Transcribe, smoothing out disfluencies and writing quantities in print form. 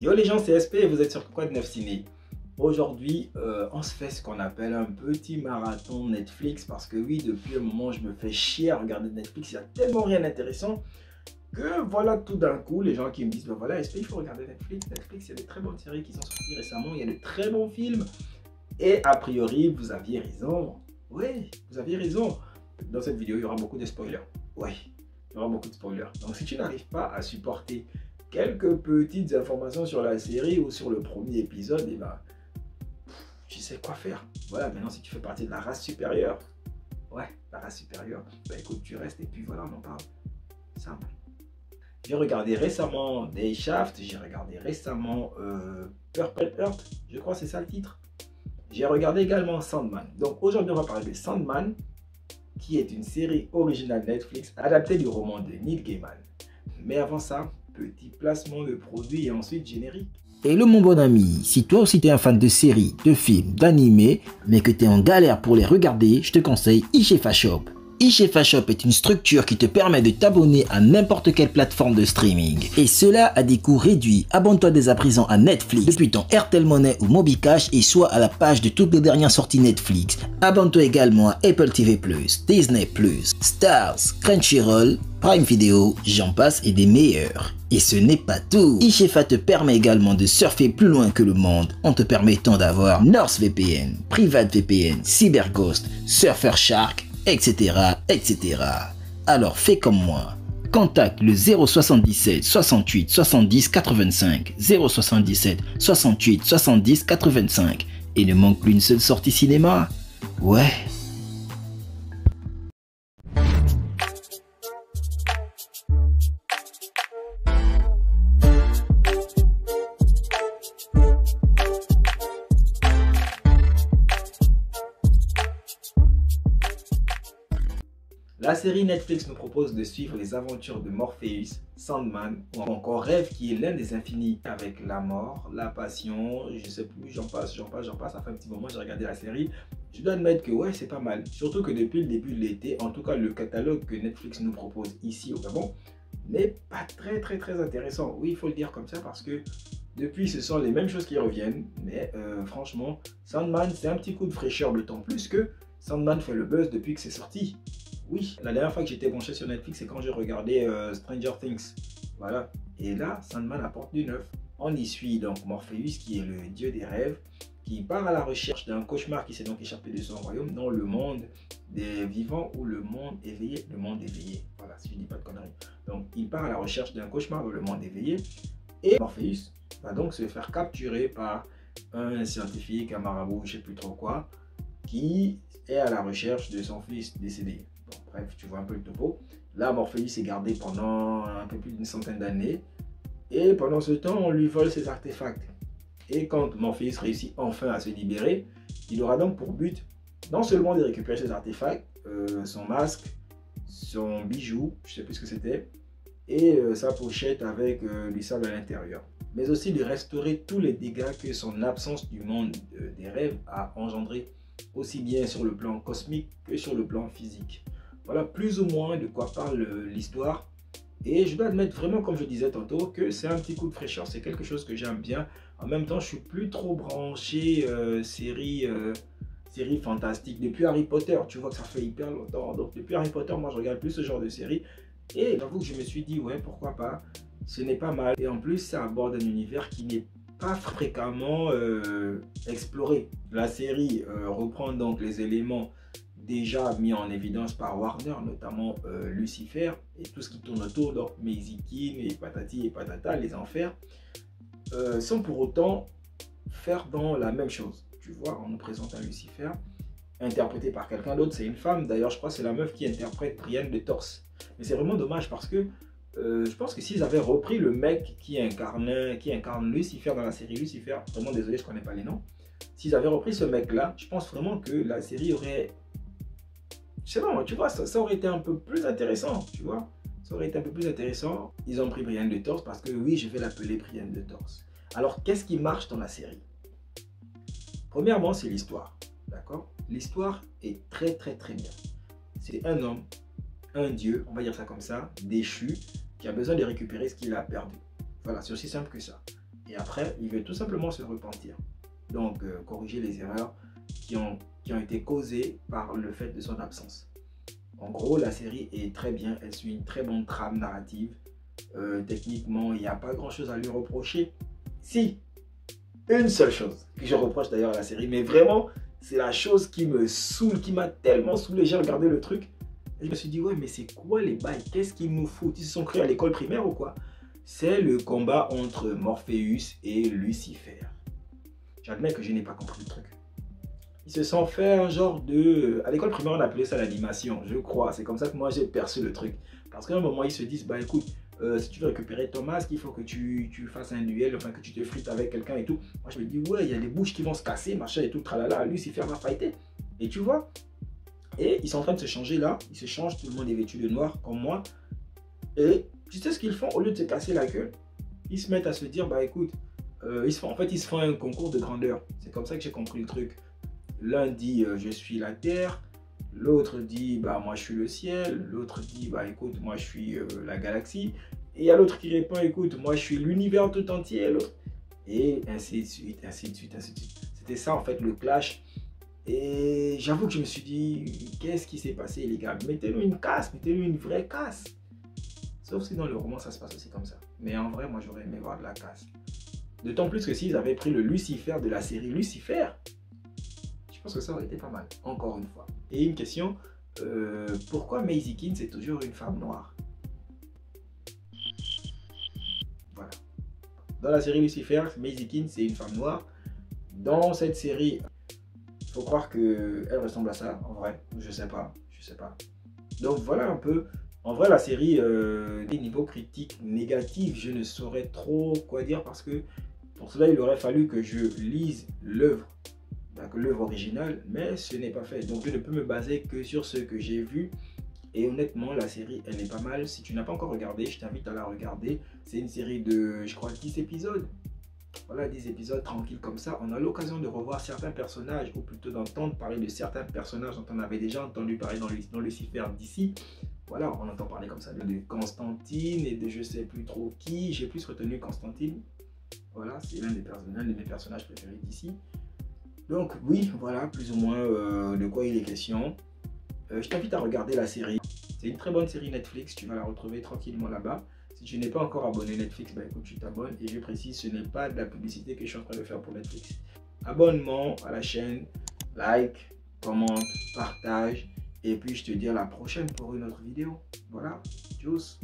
Yo les gens, c'est SP et vous êtes sur Quoi de Neuf Ciné. Aujourd'hui, on se fait ce qu'on appelle un petit marathon Netflix parce que oui, depuis un moment, je me fais chier à regarder Netflix. Il y a tellement rien d'intéressant que voilà, tout d'un coup, les gens qui me disent, bah voilà, SP, il faut regarder Netflix. Netflix, il y a de très bonnes séries qui sont sorties récemment, il y a de très bons films. Et a priori, vous aviez raison. Oui, vous aviez raison. Dans cette vidéo, il y aura beaucoup de spoilers. Oui, il y aura beaucoup de spoilers. Donc si tu n'arrives pas à supporter quelques petites informations sur la série ou sur le premier épisode, et ben, tu sais quoi faire. Voilà, maintenant si tu fais partie de la race supérieure, ouais, la race supérieure, bah écoute, tu restes et puis voilà, on en parle. Simple. J'ai regardé récemment Day Shaft, j'ai regardé récemment Purple Heart, je crois que c'est ça le titre. J'ai regardé également Sandman. Donc aujourd'hui, on va parler de Sandman, qui est une série originale Netflix adaptée du roman de Neil Gaiman. Mais avant ça, petit placement de produit et ensuite générique. Hello mon bon ami, si toi aussi t'es un fan de séries, de films, d'animés, mais que t'es en galère pour les regarder, je te conseille Ishefa Shop. Ishefa Shop est une structure qui te permet de t'abonner à n'importe quelle plateforme de streaming. Et cela à des coûts réduits. Abonne-toi dès à présent à Netflix depuis ton Airtel Money ou MobiCash et sois à la page de toutes les dernières sorties Netflix. Abonne-toi également à Apple TV+, Disney+, Stars, Crunchyroll, Prime Video, j'en passe et des meilleurs. Et ce n'est pas tout. Ishefa te permet également de surfer plus loin que le monde en te permettant d'avoir NordVPN, PrivateVPN, CyberGhost, Surfershark, etc., etc. Alors fais comme moi. Contacte le 077 68 70 85 077 68 70 85 et ne manque plus une seule sortie cinéma. Ouais. La série Netflix nous propose de suivre les aventures de Morpheus, Sandman ou encore Rêve qui est l'un des infinis avec la mort, la passion, je sais plus, j'en passe, ça fait un petit moment que j'ai regardé la série. Je dois admettre que ouais, c'est pas mal, surtout que depuis le début de l'été, en tout cas le catalogue que Netflix nous propose ici au Gabon n'est pas très intéressant. Oui, il faut le dire comme ça parce que depuis ce sont les mêmes choses qui reviennent, mais franchement, Sandman c'est un petit coup de fraîcheur, d'autant plus que Sandman fait le buzz depuis que c'est sorti. Oui, la dernière fois que j'étais branché sur Netflix, c'est quand j'ai regardé Stranger Things. Voilà. Et là, Sandman apporte du neuf. On y suit donc Morpheus, qui est le dieu des rêves, qui part à la recherche d'un cauchemar qui s'est donc échappé de son royaume dans le monde des vivants ou le monde éveillé. Le monde éveillé. Voilà, si je ne dis pas de conneries. Donc, il part à la recherche d'un cauchemar dans le monde éveillé. Et Morpheus va donc se faire capturer par un scientifique, un marabout, je ne sais plus trop quoi, qui est à la recherche de son fils décédé. Bon, bref, tu vois un peu le topo. Là, Morpheus est gardé pendant un peu plus d'une centaine d'années. Et pendant ce temps, on lui vole ses artefacts. Et quand Morpheus réussit enfin à se libérer, il aura donc pour but non seulement de récupérer ses artefacts, son masque, son bijou, je ne sais plus ce que c'était, et sa pochette avec du sable à l'intérieur, mais aussi de restaurer tous les dégâts que son absence du monde des rêves a engendré, aussi bien sur le plan cosmique que sur le plan physique. Voilà plus ou moins de quoi parle l'histoire. Et je dois admettre vraiment, comme je disais tantôt, que c'est un petit coup de fraîcheur. C'est quelque chose que j'aime bien. En même temps, je suis plus trop branché série fantastique. Depuis Harry Potter, tu vois que ça fait hyper longtemps. Donc depuis Harry Potter, moi je regarde plus ce genre de série. Et j'avoue que je me suis dit, ouais, pourquoi pas. Ce n'est pas mal. Et en plus, ça aborde un univers qui n'est pas fréquemment exploré. La série reprend donc les éléments déjà mis en évidence par Warner, notamment Lucifer et tout ce qui tourne autour, donc Mexicaine et patati et patata, les enfers, sans pour autant faire dans la même chose. Tu vois, on nous présente un Lucifer interprété par quelqu'un d'autre, c'est une femme, d'ailleurs je crois que c'est la meuf qui interprète Brienne de Torse. Mais c'est vraiment dommage parce que je pense que s'ils avaient repris le mec qui incarne Lucifer dans la série Lucifer, vraiment désolé, je connais pas les noms, s'ils avaient repris ce mec là, je pense vraiment que la série aurait, je sais pas, tu vois, ça aurait été un peu plus intéressant, tu vois, ça aurait été un peu plus intéressant. Ils ont pris Brienne de Torse parce que oui, je vais l'appeler Brienne de Torse. Alors qu'est-ce qui marche dans la série? Premièrement, c'est l'histoire, d'accord? L'histoire est très bien. C'est un homme, un dieu, on va dire ça comme ça, déchu, qui a besoin de récupérer ce qu'il a perdu. Voilà, c'est aussi simple que ça. Et après, il veut tout simplement se repentir. Donc, corriger les erreurs qui ont été causées par le fait de son absence. En gros, la série est très bien. Elle suit une très bonne trame narrative. Techniquement, il n'y a pas grand-chose à lui reprocher. Si, une seule chose que je reproche d'ailleurs à la série, mais vraiment, c'est la chose qui me saoule, qui m'a tellement saoulé. J'ai regardé le truc et je me suis dit, ouais, mais c'est quoi les bails? Qu'est-ce qu'ils nous foutent? Ils se sont créés à l'école primaire ou quoi? C'est le combat entre Morpheus et Lucifer. J'admets que je n'ai pas compris le truc. Ils se sont fait un genre de... À l'école primaire, on appelait ça l'animation, je crois. C'est comme ça que moi, j'ai perçu le truc. Parce qu'à un moment, ils se disent, bah écoute, si tu veux récupérer ton masque, il faut que tu fasses un duel, enfin que tu te frites avec quelqu'un et tout. Moi, je me dis, ouais, il y a des bouches qui vont se casser, machin et tout, tralala. Lucifer va fighter. Et tu vois, et ils sont en train de se changer là. Ils se changent, tout le monde est vêtu de noir, comme moi. Et tu sais ce qu'ils font? Au lieu de se casser la gueule, ils se mettent à se dire, bah écoute, ils se font un concours de grandeur. C'est comme ça que j'ai compris le truc. L'un dit, je suis la terre. L'autre dit, bah moi je suis le ciel. L'autre dit, bah écoute, moi je suis la galaxie. Et il y a l'autre qui répond, écoute, moi je suis l'univers tout entier. Et ainsi de suite, ainsi de suite, ainsi de suite. C'était ça en fait le clash. Et j'avoue que je me suis dit, qu'est-ce qui s'est passé les gars? Mettez-lui une casse, mettez-lui une vraie casse. Sauf si dans le roman ça se passe aussi comme ça. Mais en vrai, moi j'aurais aimé voir de la casse. D'autant plus que s'ils avaient pris le Lucifer de la série Lucifer, je pense que ça aurait été pas mal, encore une fois. Et une question, pourquoi Maisie King c'est toujours une femme noire? Voilà. Dans la série Lucifer, Maisie King c'est une femme noire. Dans cette série, il faut croire qu'elle ressemble à ça, en vrai. Je sais pas. Donc voilà un peu. En vrai, la série, des niveaux critiques négatifs, je ne saurais trop quoi dire parce que pour cela, il aurait fallu que je lise l'œuvre. L'œuvre originale, mais ce n'est pas fait. Donc je ne peux me baser que sur ce que j'ai vu. Et honnêtement, la série, elle est pas mal. Si tu n'as pas encore regardé, je t'invite à la regarder. C'est une série de, je crois, 10 épisodes. Voilà, 10 épisodes tranquilles comme ça. On a l'occasion de revoir certains personnages, ou plutôt d'entendre parler de certains personnages dont on avait déjà entendu parler dans Lucifer d'ici. Voilà, on entend parler comme ça de Constantine et de je sais plus trop qui. J'ai plus retenu Constantine. Voilà, c'est l'un de mes personnages préférés d'ici. Donc oui, voilà plus ou moins de quoi il est question. Je t'invite à regarder la série. C'est une très bonne série Netflix, tu vas la retrouver tranquillement là-bas. Si tu n'es pas encore abonné Netflix, bah écoute, tu t'abonnes. Et je précise, ce n'est pas de la publicité que je suis en train de faire pour Netflix. Abonnement à la chaîne, like, commente, partage. Et puis je te dis à la prochaine pour une autre vidéo. Voilà, tchuss.